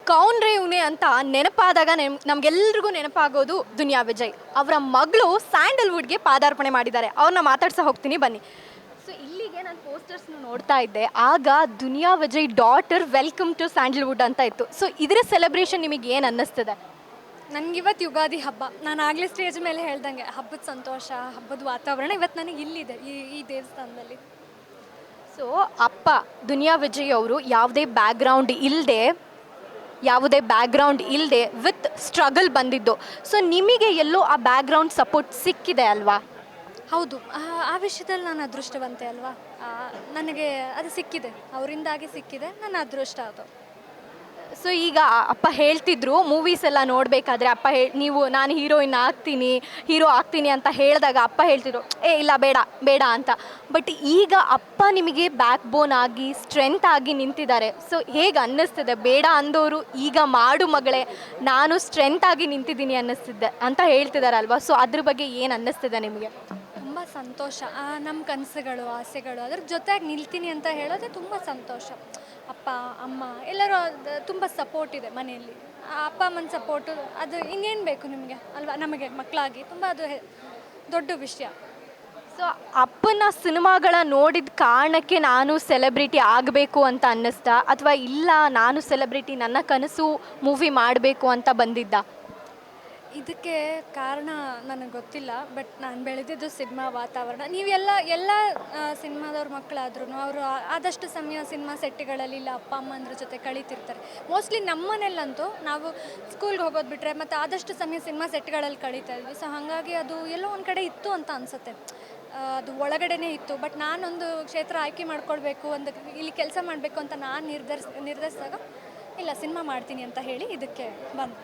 ಕೌನ್ ರೇ ಅಂತ ನೆನಪಾದಾಗ ನಮಗೆಲ್ರಿಗೂ ನೆನಪಾಗೋದು ದುನಿಯಾ ವಿಜಯ್. ಅವರ ಮಗಳು ಸ್ಯಾಂಡಲ್ವುಡ್ಗೆ ಪಾದಾರ್ಪಣೆ ಮಾಡಿದ್ದಾರೆ. ಅವ್ರನ್ನ ಮಾತಾಡ್ಸ ಹೋಗ್ತೀನಿ ಬನ್ನಿ. ಸೊ ಇಲ್ಲಿಗೆ ನಾನು ಪೋಸ್ಟರ್ಸ್ನ ನೋಡ್ತಾ ಇದ್ದೆ. ಆಗ Duniya Vijay daughter welcome to Sandalwood ಅಂತ ಇತ್ತು. ಸೊ ಇದರ ಸೆಲೆಬ್ರೇಷನ್ ನಿಮಗೆ ಏನು ಅನ್ನಿಸ್ತದೆ? ನನಗಿವತ್ತು ಯುಗಾದಿ ಹಬ್ಬ. ನಾನು ಆಗಲೇ ಸ್ಟೇಜ್ ಮೇಲೆ ಹೇಳ್ದಂಗೆ ಹಬ್ಬದ ಸಂತೋಷ, ಹಬ್ಬದ ವಾತಾವರಣ ಇವತ್ತು ನನಗೆ ಇಲ್ಲಿದೆ ಈ ದೇವಸ್ಥಾನದಲ್ಲಿ. ಸೊ ಅಪ್ಪ ದುನಿಯಾ ವಿಜಯ್ ಅವರು ಯಾವುದೇ ಬ್ಯಾಕ್ಗ್ರೌಂಡ್ ಇಲ್ಲದೆ ವಿತ್ ಸ್ಟ್ರಗಲ್ ಬಂದಿದ್ದು. ಸೊ ನಿಮಗೆ ಎಲ್ಲೋ ಆ ಬ್ಯಾಕ್ಗ್ರೌಂಡ್ ಸಪೋರ್ಟ್ ಸಿಕ್ಕಿದೆ ಅಲ್ವಾ? ಹೌದು, ಆ ವಿಷಯದಲ್ಲಿ ನಾನು ಅದೃಷ್ಟವಂತೆ ಅಲ್ವಾ. ನನಗೆ ಅದು ಸಿಕ್ಕಿದೆ, ಅವರಿಂದಾಗಿ ಸಿಕ್ಕಿದೆ, ನನ್ನ ಅದೃಷ್ಟ ಅದು. ಸೊ ಈಗ ಅಪ್ಪ ಹೇಳ್ತಿದ್ರು ಮೂವೀಸ್ ಎಲ್ಲ ನೋಡಬೇಕಾದ್ರೆ ನೀವು ನಾನು ಹೀರೋ ಆಗ್ತೀನಿ ಅಂತ ಹೇಳಿದಾಗ ಅಪ್ಪ ಹೇಳ್ತಿದ್ರು ಇಲ್ಲ ಬೇಡ ಅಂತ. ಬಟ್ ಈಗ ಅಪ್ಪ ನಿಮಗೆ ಬ್ಯಾಕ್ ಬೋನ್ ಆಗಿ ಸ್ಟ್ರೆಂತ್ ಆಗಿ ನಿಂತಿದ್ದಾರೆ. ಸೊ ಹೇಗೆ ಅನ್ನಿಸ್ತಿದೆ? ಬೇಡ ಅಂದವರು ಈಗ ಮಾಡು ಮಗಳೇ ನಾನು ಸ್ಟ್ರೆಂತ್ ಆಗಿ ನಿಂತಿದ್ದೀನಿ ಅನ್ನಿಸ್ತಿದ್ದೆ ಅಂತ ಹೇಳ್ತಿದ್ದಾರಲ್ವಾ? ಸೊ ಅದ್ರ ಬಗ್ಗೆ ಏನು ಅನ್ನಿಸ್ತಿದೆ ನಿಮಗೆ? ತುಂಬ ಸಂತೋಷ. ನಮ್ಮ ಕನಸುಗಳು ಆಸೆಗಳು ಅದ್ರ ಜೊತೆಯಾಗಿ ನಿಲ್ತೀನಿ ಅಂತ ಹೇಳೋದೇ ತುಂಬ ಸಂತೋಷ. ಅಪ್ಪ ಅಮ್ಮ ಎಲ್ಲರೂ ತುಂಬ ಸಪೋರ್ಟ್ ಇದೆ ಮನೆಯಲ್ಲಿ. ಅಪ್ಪ ಅಮ್ಮನ ಸಪೋರ್ಟು ಅದು ಇನ್ನೇನು ಬೇಕು ನಿಮಗೆ ಅಲ್ವಾ? ನಮಗೆ ಮಕ್ಕಳಾಗಿ ತುಂಬ ಅದು ದೊಡ್ಡ ವಿಷಯ. ಸೊ ಅಪ್ಪನ ಸಿನಿಮಾಗಳ ನೋಡಿದ ಕಾರಣಕ್ಕೆ ನಾನು ಸೆಲೆಬ್ರಿಟಿ ಆಗಬೇಕು ಅಂತ ಅನ್ನಿಸ್ತಾ, ಅಥವಾ ಇಲ್ಲ ನಾನು ಸೆಲೆಬ್ರಿಟಿ ನನ್ನ ಕನಸು ಮೂವಿ ಮಾಡಬೇಕು ಅಂತ ಬಂದಿದ್ದ? ಇದಕ್ಕೆ ಕಾರಣ ನನಗೆ ಗೊತ್ತಿಲ್ಲ. ಬಟ್ ನಾನು ಬೆಳೆದಿದ್ದು ಸಿನಿಮಾ ವಾತಾವರಣ. ಎಲ್ಲ ಸಿನಿಮಾದವ್ರ ಮಕ್ಕಳಾದ್ರೂ ಅವರು ಆದಷ್ಟು ಸಮಯ ಸಿನಿಮಾ ಸೆಟ್ಗಳಲ್ಲಿ ಇಲ್ಲ ಅಪ್ಪ ಅಮ್ಮಂದ್ರ ಜೊತೆ ಕಳೀತಿರ್ತಾರೆ. ಮೋಸ್ಟ್ಲಿ ನಮ್ಮ ಮನೇಲಂತೂ ನಾವು ಸ್ಕೂಲ್ಗೆ ಹೋಗೋದು ಬಿಟ್ಟರೆ ಮತ್ತು ಆದಷ್ಟು ಸಮಯ ಸಿನಿಮಾ ಸೆಟ್ಗಳಲ್ಲಿ ಕಳೀತಾ ಇದ್ವಿ. ಸೊ ಹಾಗಾಗಿ ಅದು ಎಲ್ಲೋ ಒಂದು ಕಡೆ ಇತ್ತು ಅಂತ ಅನಿಸುತ್ತೆ. ಅದು ಒಳಗಡೆನೇ ಇತ್ತು. ಬಟ್ ನಾನೊಂದು ಕ್ಷೇತ್ರ ಆಯ್ಕೆ ಮಾಡ್ಕೊಳ್ಬೇಕು, ಇಲ್ಲಿ ಕೆಲಸ ಮಾಡಬೇಕು ಅಂತ ನಾನು ನಿರ್ಧರಿಸಿದಾಗ ಇಲ್ಲ ಸಿನಿಮಾ ಮಾಡ್ತೀನಿ ಅಂತ ಹೇಳಿ ಇದಕ್ಕೆ ಬಂದು.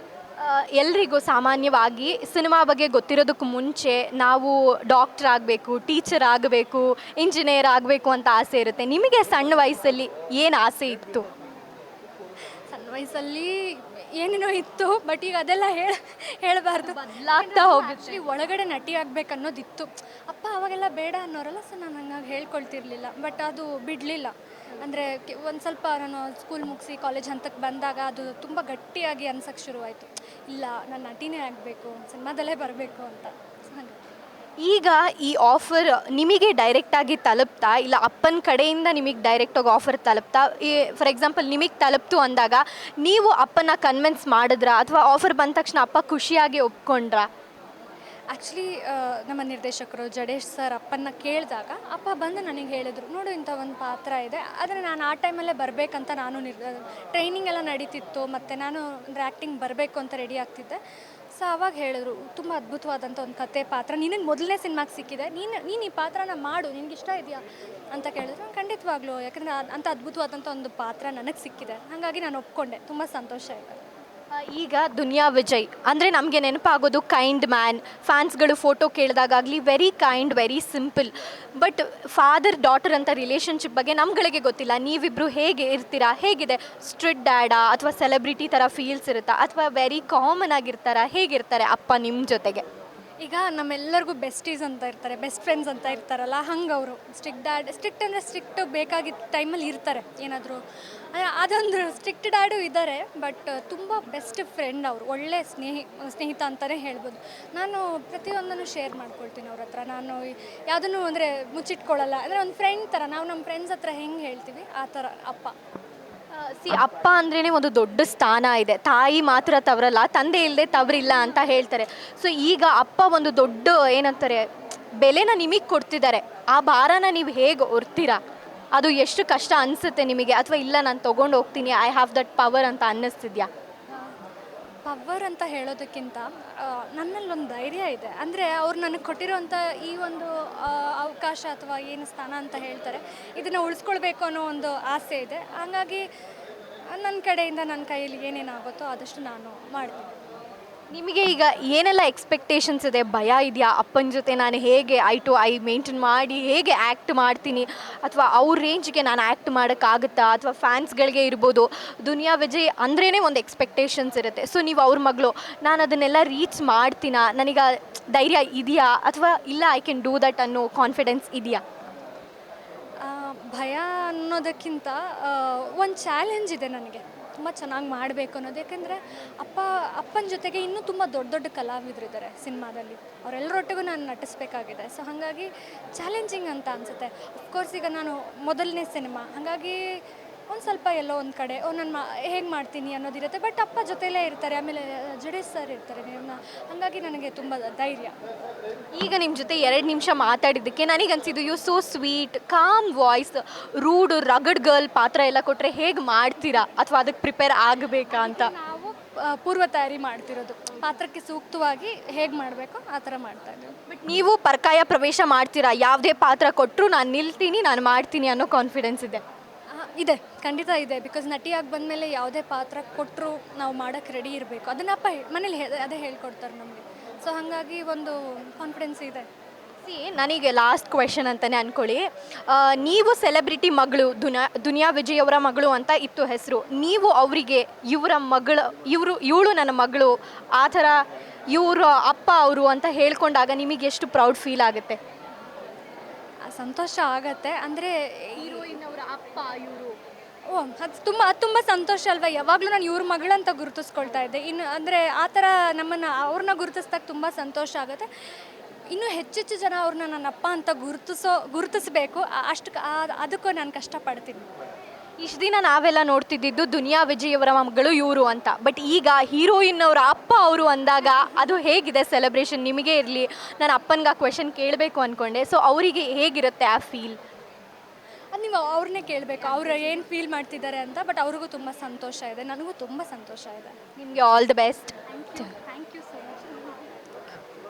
ಎಲ್ರಿಗೂ ಸಾಮಾನ್ಯವಾಗಿ ಸಿನಿಮಾ ಬಗ್ಗೆ ಗೊತ್ತಿರೋದಕ್ಕೂ ಮುಂಚೆ ನಾವು ಡಾಕ್ಟರ್ ಆಗಬೇಕು, ಟೀಚರ್ ಆಗಬೇಕು, ಇಂಜಿನಿಯರ್ ಆಗಬೇಕು ಅಂತ ಆಸೆ ಇರುತ್ತೆ. ನಿಮಗೆ ಸಣ್ಣ ವಯಸ್ಸಲ್ಲಿ ಏನು ಆಸೆ ಇತ್ತು? ಸಣ್ಣ ವಯಸ್ಸಲ್ಲಿ ಏನೇನೋ ಇತ್ತು, ಬಟ್ ಈಗ ಅದೆಲ್ಲ ಹೇಳಬಾರ್ದು, ಬದಲಾಗ್ತಾ ಹೋಗುತ್ತೆ. ಒಳಗಡೆ ನಟಿ ಆಗ್ಬೇಕು ಅನ್ನೋದಿತ್ತು. ಅಪ್ಪ ಅವಾಗೆಲ್ಲ ಬೇಡ ಅನ್ನೋರಲ್ಲ. ಸೊ ನಾನು ಹಂಗಾಗಿ ಹೇಳ್ಕೊಳ್ತಿರ್ಲಿಲ್ಲ. ಬಟ್ ಅದು ಬಿಡಲಿಲ್ಲ. ಅಂದರೆ ಒಂದು ಸ್ವಲ್ಪ ನಾನು ಸ್ಕೂಲ್ ಮುಗಿಸಿ ಕಾಲೇಜ್ ಹಂತಕ್ಕೆ ಬಂದಾಗ ಅದು ತುಂಬ ಗಟ್ಟಿಯಾಗಿ ಅನ್ಸಕ್ಕೆ ಶುರುವಾಯಿತು. ಇಲ್ಲ ನಾನು ನಟಿನೇ ಆಗಬೇಕು, ಸಿನಿಮಾದಲ್ಲೇ ಬರಬೇಕು ಅಂತ. ಹಾಗೆ ಈಗ ಈ ಆಫರ್ ನಿಮಗೆ ಡೈರೆಕ್ಟಾಗಿ ತಲುಪ್ತಾ, ಇಲ್ಲ ಅಪ್ಪನ ಕಡೆಯಿಂದ ನಿಮಗೆ ಡೈರೆಕ್ಟಾಗಿ ಆಫರ್ ತಲುಪ್ತಾ? ಫಾರ್ ಎಕ್ಸಾಂಪಲ್ ನಿಮಗೆ ತಲುಪ್ತು ಅಂದಾಗ ನೀವು ಅಪ್ಪನ ಕನ್ವಿನ್ಸ್ ಮಾಡಿದ್ರಾ, ಅಥವಾ ಆಫರ್ ಬಂದ ತಕ್ಷಣ ಅಪ್ಪ ಖುಷಿಯಾಗಿ ಒಪ್ಕೊಂಡ್ರಾ? ಆ್ಯಕ್ಚುಲಿ ನಮ್ಮ ನಿರ್ದೇಶಕರು ಜಡೇಶ್ ಸರ್ ಅಪ್ಪನ್ನ ಕೇಳಿದಾಗ ಅಪ್ಪ ಬಂದು ನನಗೆ ಹೇಳಿದರು, ನೋಡು ಇಂಥ ಒಂದು ಪಾತ್ರ ಇದೆ, ಆದರೆ ನಾನು ಆ ಟೈಮಲ್ಲೇ ಬರಬೇಕಂತ ನಾನು ಟ್ರೈನಿಂಗ್ ಎಲ್ಲ ನಡೀತಿತ್ತು, ಮತ್ತು ನಾನು ಅಂದರೆ ಆ್ಯಕ್ಟಿಂಗ್ ಬರಬೇಕು ಅಂತ ರೆಡಿ ಆಗ್ತಿದ್ದೆ. ಸೊ ಅವಾಗ ಹೇಳಿದ್ರು, ತುಂಬ ಅದ್ಭುತವಾದಂಥ ಒಂದು ಕತೆ ಪಾತ್ರ ನಿನಗೆ ಮೊದಲನೇ ಸಿನಿಮಾಗೆ ಸಿಕ್ಕಿದೆ, ನೀನು ಈ ಪಾತ್ರನ ಮಾಡು, ನಿನಗೆ ಇಷ್ಟ ಇದೆಯಾ ಅಂತ ಕೇಳಿದ್ರು. ಖಂಡಿತವಾಗ್ಲೂ, ಯಾಕಂದರೆ ಅಂಥ ಅದ್ಭುತವಾದಂಥ ಒಂದು ಪಾತ್ರ ನನಗೆ ಸಿಕ್ಕಿದೆ, ಹಾಗಾಗಿ ನಾನು ಒಪ್ಕೊಂಡೆ. ತುಂಬ ಸಂತೋಷ ಇದೆ. ಈಗ ದುನಿಯಾ ವಿಜಯ್ ಅಂದರೆ ನಮಗೆ ನೆನಪಾಗೋದು ಕೈಂಡ್ ಮ್ಯಾನ್. ಫ್ಯಾನ್ಸ್ಗಳು ಫೋಟೋ ಕೇಳಿದಾಗಲಿ very kind, very simple. But father daughter ಅಂತ ರಿಲೇಷನ್ಶಿಪ್ ಬಗ್ಗೆ ನಮ್ಗಳಿಗೆ ಗೊತ್ತಿಲ್ಲ. ನೀವಿಬ್ಬರು ಹೇಗೆ ಇರ್ತೀರಾ? ಹೇಗಿದೆ? ಸ್ಟ್ರಿಕ್ಟ್ ಡ್ಯಾಡಾ, ಅಥವಾ ಸೆಲೆಬ್ರಿಟಿ ಥರ ಫೀಲ್ಸ್ ಇರುತ್ತಾ, ಅಥವಾ ವೆರಿ ಕಾಮನ್ ಆಗಿರ್ತಾರಾ? ಹೇಗಿರ್ತಾರೆ ಅಪ್ಪ ನಿಮ್ಮ ಜೊತೆಗೆ? ಈಗ ನಮ್ಮೆಲ್ಲರಿಗೂ ಬೆಸ್ಟೀಸ್ ಅಂತ ಇರ್ತಾರೆ, ಬೆಸ್ಟ್ ಫ್ರೆಂಡ್ಸ್ ಅಂತ ಇರ್ತಾರಲ್ಲ, ಹಂಗೆ ಅವರು ಸ್ಟ್ರಿಕ್ಟ್ ಅಂದರೆ ಸ್ಟ್ರಿಕ್ಟ್ ಬೇಕಾಗಿದ್ದ ಟೈಮಲ್ಲಿ ಇರ್ತಾರೆ. ಏನಾದರೂ ಅದೊಂದು ಸ್ಟ್ರಿಕ್ಟ್ ಡ್ಯಾಡು ಇದ್ದಾರೆ, ಬಟ್ ತುಂಬ ಬೆಸ್ಟ್ ಫ್ರೆಂಡ್ ಅವರು, ಒಳ್ಳೆ ಸ್ನೇಹಿತ ಅಂತಲೇ ಹೇಳ್ಬೋದು. ನಾನು ಪ್ರತಿಯೊಂದನ್ನು ಶೇರ್ ಮಾಡ್ಕೊಳ್ತೀನಿ ಅವ್ರ ಹತ್ರ. ನಾನು ಯಾವುದನ್ನು ಅಂದರೆ ಮುಚ್ಚಿಟ್ಕೊಳ್ಳಲ್ಲ. ಅಂದರೆ ಒಂದು ಫ್ರೆಂಡ್ ಥರ, ನಾವು ನಮ್ಮ ಫ್ರೆಂಡ್ಸ್ ಹತ್ರ ಹೆಂಗೆ ಹೇಳ್ತೀವಿ ಆ ಥರ ಅಪ್ಪ. ಅಪ್ಪ ಅಂದ್ರೇ ಒಂದು ದೊಡ್ಡ ಸ್ಥಾನ ಇದೆ. ತಾಯಿ ಮಾತ್ರ ತವರಲ್ಲ, ತಂದೆ ಇಲ್ಲದೆ ತವರಿಲ್ಲ ಅಂತ ಹೇಳ್ತಾರೆ. ಸೊ ಈಗ ಅಪ್ಪ ಒಂದು ದೊಡ್ಡ ಏನಂತಾರೆ ಬೆಲೆನ ನಿಮಗೆ ಕೊಡ್ತಿದ್ದಾರೆ. ಆ ಭಾರನ ನೀವು ಹೇಗೆ ಹೊರ್ತೀರಾ? ಅದು ಎಷ್ಟು ಕಷ್ಟ ಅನಿಸುತ್ತೆ ನಿಮಗೆ? ಅಥವಾ ಇಲ್ಲ ನಾನು ತೊಗೊಂಡು ಹೋಗ್ತೀನಿ, ಐ ಹ್ಯಾವ್ ದಟ್ ಪವರ್ ಅಂತ ಅನ್ನಿಸ್ತಿದ್ಯಾ? ಪವರ್ ಅಂತ ಹೇಳೋದಕ್ಕಿಂತ ನನ್ನಲ್ಲೊಂದು ಧೈರ್ಯ ಇದೆ. ಅಂದರೆ ಅವ್ರು ನನಗೆ ಕೊಟ್ಟಿರೋಂಥ ಈ ಒಂದು ಅವಕಾಶ ಅಥವಾ ಏನು ಸ್ಥಾನ ಅಂತ ಹೇಳ್ತಾರೆ, ಇದನ್ನು ಉಳಿಸ್ಕೊಳ್ಬೇಕು ಅನ್ನೋ ಒಂದು ಆಸೆ ಇದೆ. ಹಾಗಾಗಿ ನನ್ನ ಕಡೆಯಿಂದ ನನ್ನ ಕೈಯಲ್ಲಿ ಏನೇನಾಗುತ್ತೋ ಆದಷ್ಟು ನಾನು ಮಾಡ್ತೀನಿ. ನಿಮಗೆ ಈಗ ಏನೆಲ್ಲ ಎಕ್ಸ್ಪೆಕ್ಟೇಷನ್ಸ್ ಇದೆ? ಭಯ ಇದೆಯಾ? ಅಪ್ಪನ ಜೊತೆ ನಾನು ಹೇಗೆ ಐ ಟು ಐ ಮೇಂಟೈನ್ ಮಾಡಿ ಹೇಗೆ ಆ್ಯಕ್ಟ್ ಮಾಡ್ತೀನಿ, ಅಥವಾ ಅವ್ರ ರೇಂಜ್ಗೆ ನಾನು ಆ್ಯಕ್ಟ್ ಮಾಡೋಕ್ಕಾಗುತ್ತಾ? ಅಥವಾ ಫ್ಯಾನ್ಸ್ಗಳಿಗೆ ಇರ್ಬೋದು, ದುನಿಯಾ ವಿಜಯ್ ಅಂದ್ರೇ ಒಂದು ಎಕ್ಸ್ಪೆಕ್ಟೇಷನ್ಸ್ ಇರುತ್ತೆ. ಸೊ ನೀವು ಅವ್ರ ಮಗಳು, ನಾನು ಅದನ್ನೆಲ್ಲ ರೀಚ್ ಮಾಡ್ತೀನಾ? ನನಗೆ ಧೈರ್ಯ ಇದೆಯಾ? ಅಥವಾ ಇಲ್ಲ ಐ ಕ್ಯಾನ್ ಡೂ ದಟ್ ಅನ್ನೋ ಕಾನ್ಫಿಡೆನ್ಸ್ ಇದೆಯಾ? ಭಯ ಅನ್ನೋದಕ್ಕಿಂತ ಒಂದು ಚಾಲೆಂಜ್ ಇದೆ ನನಗೆ. ತುಂಬ ಚೆನ್ನಾಗಿ ಮಾಡಬೇಕು ಅನ್ನೋದು. ಯಾಕೆಂದರೆ ಅಪ್ಪನ ಜೊತೆಗೆ ಇನ್ನೂ ತುಂಬ ದೊಡ್ಡ ದೊಡ್ಡ ಕಲಾವಿದರಿದ್ದಾರೆ ಸಿನಿಮಾದಲ್ಲಿ, ಅವರೆಲ್ಲರೊಟ್ಟಿಗೂ ನಾನು ನಟಿಸ್ಬೇಕಾಗಿದೆ. ಸೊ ಹಾಗಾಗಿ ಚಾಲೆಂಜಿಂಗ್ ಅಂತ ಅನಿಸುತ್ತೆ. ಅಫ್ಕೋರ್ಸ್ ಈಗ ನಾನು ಮೊದಲನೇ ಸಿನಿಮಾ, ಹಾಗಾಗಿ ಒಂದು ಸ್ವಲ್ಪ ಎಲ್ಲೋ ಒಂದು ಕಡೆ ನಾನು ಹೇಗೆ ಮಾಡ್ತೀನಿ ಅನ್ನೋದಿರುತ್ತೆ. ಬಟ್ ಅಪ್ಪ ಜೊತೆಲೇ ಇರ್ತಾರೆ, ಆಮೇಲೆ ಜಡೇಶ್ ಸರ್ ಇರ್ತಾರೆ ನಿರ್ಮ, ಹಾಗಾಗಿ ನನಗೆ ತುಂಬ ಧೈರ್ಯ. ಈಗ ನಿಮ್ಮ ಜೊತೆ 2 ನಿಮಿಷ ಮಾತಾಡಿದ್ದಕ್ಕೆ ನನಗನ್ಸಿದ್ದು you so sweet, calm voice, rude rugged girl ಪಾತ್ರ ಎಲ್ಲ ಕೊಟ್ಟರೆ ಹೇಗೆ ಮಾಡ್ತೀರಾ ಅಥವಾ ಅದಕ್ಕೆ ಪ್ರಿಪೇರ್ ಆಗಬೇಕಾ ಅಂತ? ನಾವು ಪೂರ್ವ ತಯಾರಿ ಮಾಡ್ತಿರೋದು, ಪಾತ್ರಕ್ಕೆ ಸೂಕ್ತವಾಗಿ ಹೇಗೆ ಮಾಡಬೇಕು ಆ ಥರ ಮಾಡ್ತಾ ಇದ್ದೀವಿ. ಬಟ್ ನೀವು ಪರ್ಕಾಯ ಪ್ರವೇಶ ಮಾಡ್ತೀರಾ, ಯಾವುದೇ ಪಾತ್ರ ಕೊಟ್ಟರು ನಾನು ನಿಲ್ತೀನಿ, ನಾನು ಮಾಡ್ತೀನಿ ಅನ್ನೋ ಕಾನ್ಫಿಡೆನ್ಸ್ ಇದೆ? ಇದೆ, ಖಂಡಿತ ಇದೆ. ಬಿಕಾಸ್ ನಟಿಯಾಗಿ ಬಂದಮೇಲೆ ಯಾವುದೇ ಪಾತ್ರ ಕೊಟ್ಟರು ನಾವು ಮಾಡೋಕ್ಕೆ ರೆಡಿ ಇರಬೇಕು. ಅದನ್ನು ಅಪ್ಪ ಮನೇಲಿ ಅದೇ ಹೇಳ್ಕೊಡ್ತಾರೆ ನಮಗೆ. ಸೊ ಹಾಗಾಗಿ ಒಂದು ಕಾನ್ಫಿಡೆನ್ಸ್ ಇದೆ. ನನಗೆ ಲಾಸ್ಟ್ ಕ್ವೆಶನ್ ಅಂತಲೇ ಅಂದ್ಕೊಳ್ಳಿ. ನೀವು ಸೆಲೆಬ್ರಿಟಿ ಮಗಳು, ದುನಿಯಾ ವಿಜಯ್ ಅವರ ಮಗಳು ಅಂತ ಇತ್ತು ಹೆಸರು. ನೀವು ಅವರಿಗೆ ಇವಳು ನನ್ನ ಮಗಳು, ಆ ಥರ ಇವರು ಅಪ್ಪ ಅವರು ಅಂತ ಹೇಳ್ಕೊಂಡಾಗ ನಿಮಗೆ ಎಷ್ಟು ಪ್ರೌಡ್ ಫೀಲ್ ಆಗುತ್ತೆ? ಸಂತೋಷ ಆಗತ್ತೆ. ಅಂದರೆ ಹೀರೋಯಿನ್ ಅವರ ಅಪ್ಪ ಇವರು, ಅದು ತುಂಬ ಸಂತೋಷ ಅಲ್ವಾ. ಯಾವಾಗಲೂ ನಾನು ಇವ್ರ ಮಗಳಂತ ಗುರುತಿಸ್ಕೊಳ್ತಾ ಇದ್ದೆ. ಇನ್ನು ಅಂದರೆ ಆ ಥರ ಅವ್ರನ್ನ ಗುರುತಿಸ್ದಾಗ ತುಂಬ ಸಂತೋಷ ಆಗುತ್ತೆ. ಇನ್ನೂ ಹೆಚ್ಚೆಚ್ಚು ಜನ ಅವ್ರನ್ನ ನನ್ನ ಅಪ್ಪ ಅಂತ ಗುರುತಿಸ್ಬೇಕು, ಅದಕ್ಕೂ ನಾನು ಕಷ್ಟಪಡ್ತೀನಿ. ಇಷ್ಟು ದಿನ ನಾವೆಲ್ಲ ನೋಡ್ತಿದ್ದಿದ್ದು ದುನಿಯಾ ವಿಜಯ್ ಅವರ ಮಗಳು ಇವರು ಅಂತ. ಬಟ್ ಈಗ ಹೀರೋಯಿನ್ ಅವರ ಅಪ್ಪ ಅವರು ಅಂದಾಗ ಅದು ಹೇಗಿದೆ ಸೆಲೆಬ್ರೇಷನ್? ನಿಮಗೆ ಇರಲಿ, ನಾನು ಅಪ್ಪನಿಗೆ ಆ ಕ್ವೆಶನ್ ಕೇಳಬೇಕು ಅಂದ್ಕೊಂಡೆ. ಸೊ ಅವರಿಗೆ ಹೇಗಿರುತ್ತೆ ಆ ಫೀಲ್? ಅದು ನೀವು ಅವ್ರನ್ನೇ ಕೇಳಬೇಕು, ಅವ್ರು ಏನು ಫೀಲ್ ಮಾಡ್ತಿದ್ದಾರೆ ಅಂತ. ಬಟ್ ಅವ್ರಿಗೂ ತುಂಬ ಸಂತೋಷ ಇದೆ, ನನಗೂ ತುಂಬ ಸಂತೋಷ ಇದೆ. ನಿಮಗೆ ಆಲ್ ದಿ ಬೆಸ್ಟ್.